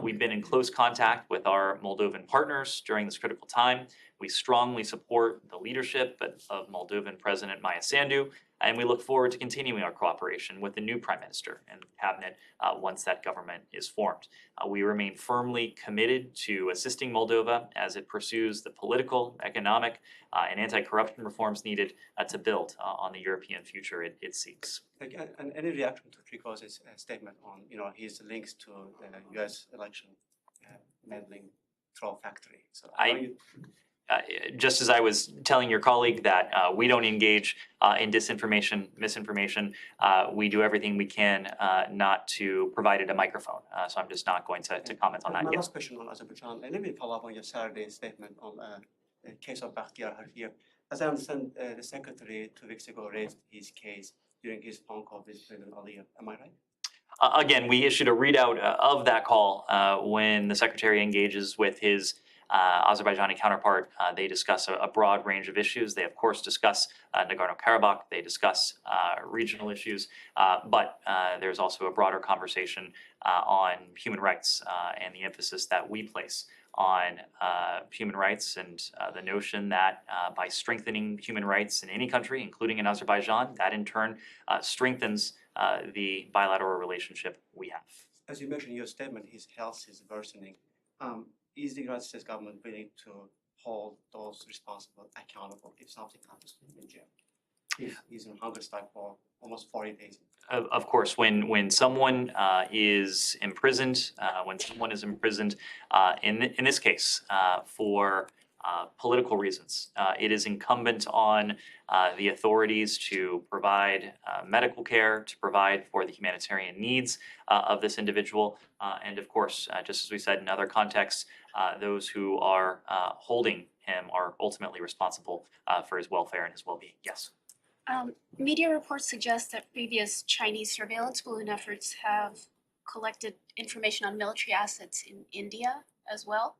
Speaker 1: We've been in close contact with our Moldovan partners during this critical time. We strongly support the leadership of Moldovan President Maya Sandu, and we look forward to continuing our cooperation with the new Prime Minister and cabinet once that government is formed. We remain firmly committed to assisting Moldova as it pursues the political, economic, and anti-corruption reforms needed to build on the European future it seeks.
Speaker 3: And any reaction to Trico's statement on, his links to the U.S. election meddling troll factory? So
Speaker 1: Just as I was telling your colleague that we don't engage in disinformation, misinformation, we do everything we can not to provide it a microphone. So I'm just not going to comment on that
Speaker 3: My
Speaker 1: yet.
Speaker 3: last question on Azerbaijan, and let me follow up on your Saturday statement on the case of Bakhtiar here. As I understand, the secretary 2 weeks ago raised his case during his phone call with President Aliyev. Am I right?
Speaker 1: Again, we issued a readout of that call when the secretary engages with his Azerbaijani counterpart. They discuss a broad range of issues. They, of course, discuss Nagorno-Karabakh. They discuss regional issues. But there's also a broader conversation on human rights and the emphasis that we place on human rights and the notion that by strengthening human rights in any country, including in Azerbaijan, that in turn strengthens the bilateral relationship we have.
Speaker 3: As you mentioned in your statement, his health is worsening. Is the United States government willing to hold those responsible accountable if something happens to him in jail? He's in hunger strike for almost 40 days.
Speaker 1: Of course, when someone is imprisoned, in this case for political reasons, it is incumbent on the authorities to provide medical care, to provide for the humanitarian needs of this individual, and of course, just as we said in other contexts, those who are holding him are ultimately responsible for his welfare and his well-being. Yes.
Speaker 12: Media reports suggest that previous Chinese surveillance balloon efforts have collected information on military assets in India as well.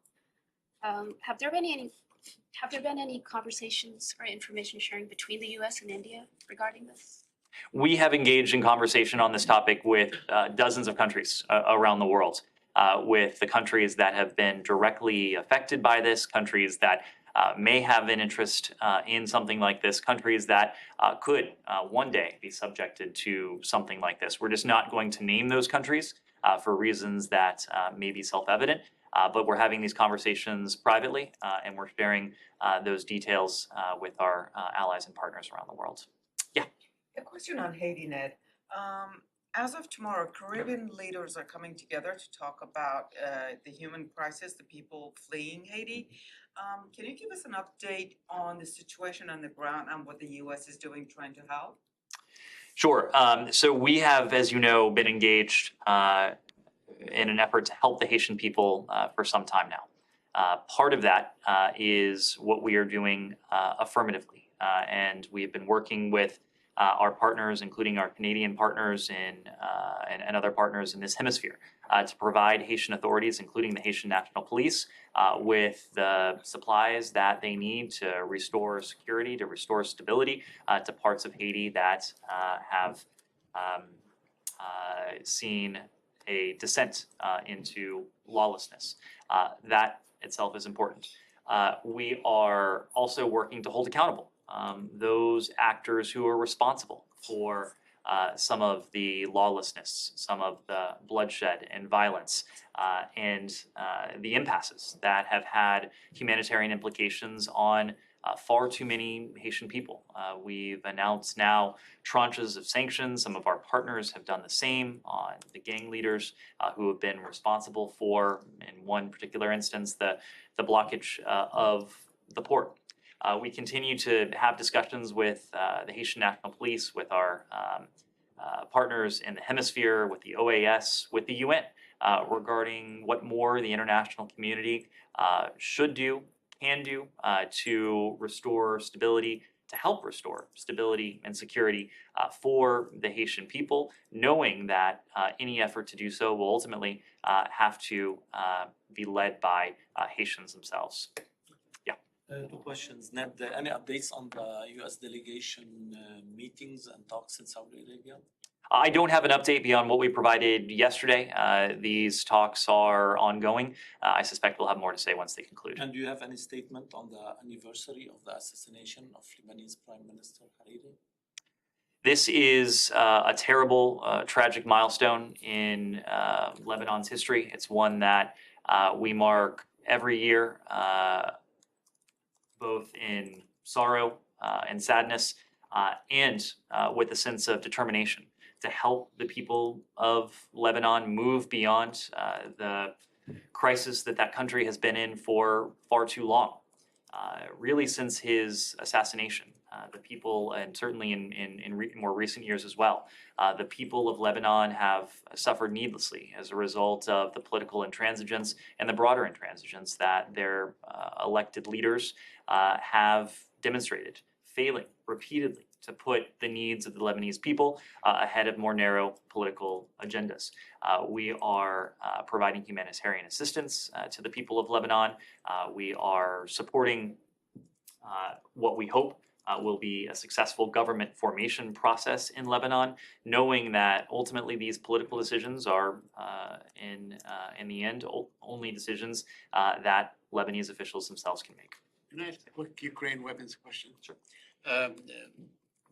Speaker 12: Have there been any conversations or information sharing between the U.S. and India regarding this?
Speaker 1: We have engaged in conversation on this topic with dozens of countries around the world, with the countries that have been directly affected by this, countries that may have an interest in something like this, countries that could one day be subjected to something like this. We're just not going to name those countries for reasons that may be self-evident, but we're having these conversations privately, and we're sharing those details with our allies and partners around the world. Yeah.
Speaker 8: A question on Haiti, Ned. As of tomorrow, Caribbean leaders are coming together to talk about the human crisis, the people fleeing Haiti. Can you give us an update on the situation on the ground and what the U.S. is doing trying to help?
Speaker 1: Sure. So we have, as you know, been engaged in an effort to help the Haitian people for some time now. Part of that is what we are doing affirmatively, and we have been working with our partners, including our Canadian partners and other partners in this hemisphere, to provide Haitian authorities, including the Haitian National Police, with the supplies that they need to restore security, to restore stability to parts of Haiti that have seen a descent into lawlessness. That itself is important. We are also working to hold accountable those actors who are responsible for some of the lawlessness, some of the bloodshed and violence, and the impasses that have had humanitarian implications on far too many Haitian people. We've announced now tranches of sanctions. Some of our partners have done the same on the gang leaders who have been responsible for, in one particular instance, the blockage of the port. We continue to have discussions with the Haitian National Police, with our partners in the hemisphere, with the OAS, with the UN, regarding what more the international community should do, can do to restore stability, to help restore stability and security for the Haitian people, knowing that any effort to do so will ultimately have to be led by Haitians themselves.
Speaker 7: Two questions. Ned, any updates on the U.S. delegation meetings and talks in Saudi Arabia?
Speaker 1: I don't have an update beyond what we provided yesterday. These talks are ongoing. I suspect we'll have more to say once they conclude.
Speaker 7: And do you have any statement on the anniversary of the assassination of Lebanese Prime Minister Hariri?
Speaker 1: This is a terrible, tragic milestone in Lebanon's history. It's one that we mark every year, both in sorrow and sadness, and with a sense of determination to help the people of Lebanon move beyond the crisis that country has been in for far too long. Really since his assassination, the people, and certainly in more recent years as well, the people of Lebanon have suffered needlessly as a result of the political intransigence and the broader intransigence that their elected leaders have demonstrated, failing repeatedly to put the needs of the Lebanese people ahead of more narrow political agendas. We are providing humanitarian assistance to the people of Lebanon. We are supporting what we hope will be a successful government formation process in Lebanon, knowing that ultimately these political decisions are, in the end, only decisions that Lebanese officials themselves can make.
Speaker 5: Can I ask a quick Ukraine weapons question?
Speaker 1: Sure.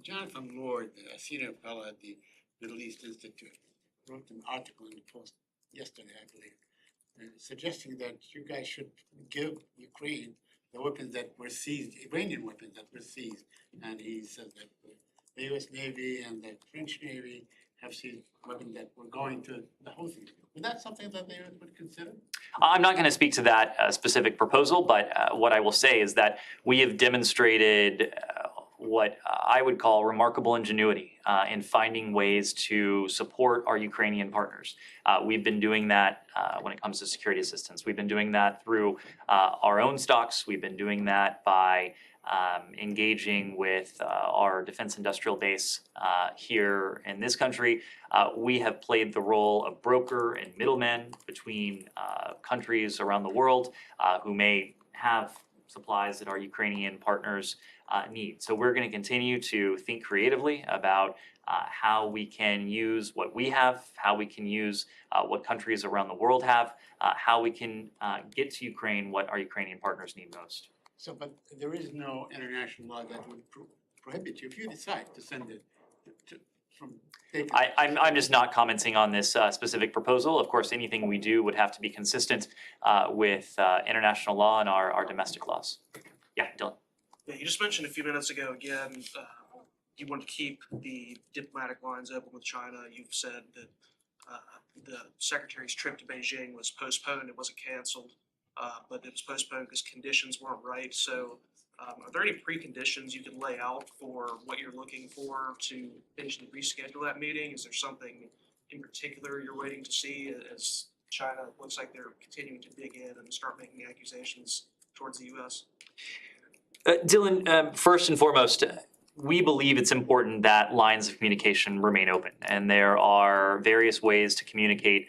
Speaker 5: Jonathan Lord, a senior fellow at the Middle East Institute, wrote an article in the Post yesterday, I believe, suggesting that you guys should give Ukraine the weapons that were seized, Iranian weapons that were seized. And he says that the US Navy and the French Navy have seized weapons that were going to the Houthis. Is that something that they would consider?
Speaker 1: I'm not going to speak to that specific proposal, but what I will say is that we have demonstrated what I would call remarkable ingenuity in finding ways to support our Ukrainian partners. We've been doing that when it comes to security assistance. We've been doing that through our own stocks. We've been doing that by engaging with our defense industrial base here in this country. We have played the role of broker and middleman between countries around the world who may have supplies that our Ukrainian partners need. So we're going to continue to think creatively about how we can use what we have, how we can use what countries around the world have, how we can get to Ukraine what our Ukrainian partners need most.
Speaker 5: So, but there is no international law that would prohibit you if you decide to send it from.
Speaker 1: I'm just not commenting on this specific proposal. Of course, anything we do would have to be consistent with international law and our domestic laws. Yeah, Dylan.
Speaker 13: Yeah, you just mentioned a few minutes ago again, you want to keep the diplomatic lines open with China. You've said that the secretary's trip to Beijing was postponed. It wasn't canceled, but it was postponed because conditions weren't right. So are there any preconditions you can lay out for what you're looking for to potentially reschedule that meeting? Is there something in particular you're waiting to see as China looks like they're continuing to dig in and start making accusations towards the U.S.?
Speaker 1: Dylan, first and foremost, we believe it's important that lines of communication remain open, and there are various ways to communicate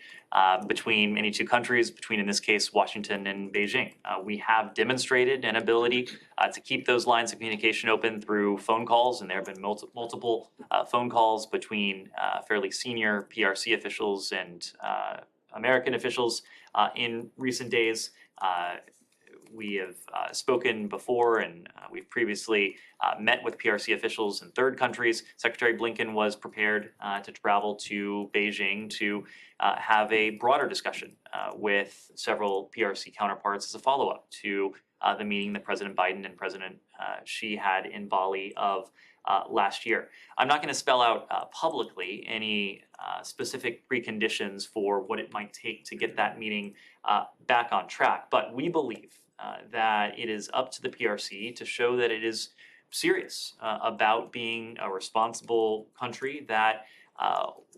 Speaker 1: between any two countries, between, in this case, Washington and Beijing. We have demonstrated an ability to keep those lines of communication open through phone calls, and there have been multiple phone calls between fairly senior PRC officials and American officials in recent days. We have spoken before, and we've previously met with PRC officials in third countries. Secretary Blinken was prepared to travel to Beijing to have a broader discussion with several PRC counterparts as a follow-up to the meeting that President Biden and President Xi had in Bali of last year. I'm not going to spell out publicly any specific preconditions for what it might take to get that meeting back on track, but we believe that it is up to the PRC to show that it is serious about being a responsible country that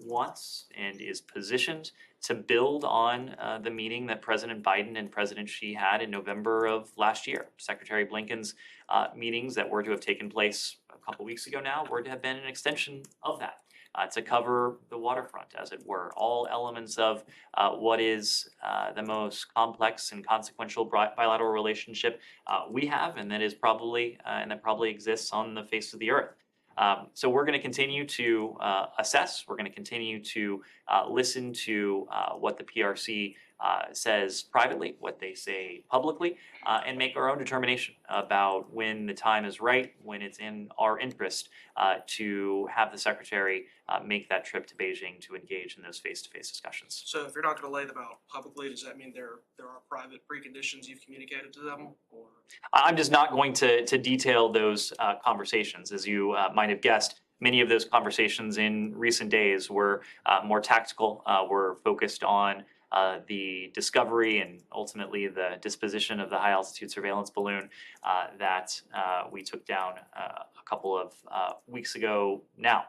Speaker 1: wants and is positioned to build on the meeting that President Biden and President Xi had in November of last year. Secretary Blinken's meetings that were to have taken place a couple weeks ago now were to have been an extension of that. To cover the waterfront, as it were, all elements of what is the most complex and consequential bilateral relationship we have, and that is probably and that probably exists on the face of the earth. So we're going to continue to assess. We're going to continue to listen to what the PRC says privately, what they say publicly, and make our own determination about when the time is right, when it's in our interest to have the Secretary make that trip to Beijing to engage in those face-to-face discussions.
Speaker 13: So if you're not gonna lay them out publicly, does that mean there are private preconditions you've communicated to them, or?
Speaker 1: I'm just not going to detail those conversations. As you might have guessed, many of those conversations in recent days were more tactical, were focused on the discovery and ultimately the disposition of the high altitude surveillance balloon that we took down a couple of weeks ago now.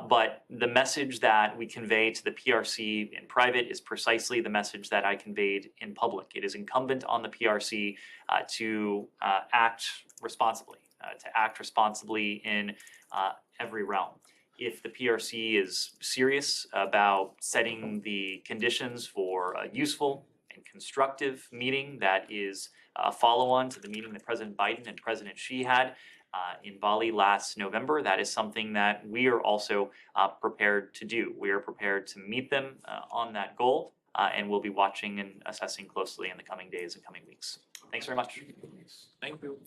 Speaker 1: But the message that we convey to the PRC in private is precisely the message that I conveyed in public. It is incumbent on the PRC to act responsibly, in every realm. If the PRC is serious about setting the conditions for a useful and constructive meeting that is a follow-on to the meeting that President Biden and President Xi had in Bali last November, that is something that we are also prepared to do. We are prepared to meet them on that goal, and we'll be watching and assessing closely in the coming days and coming weeks. Thanks very much.
Speaker 7: Thank you.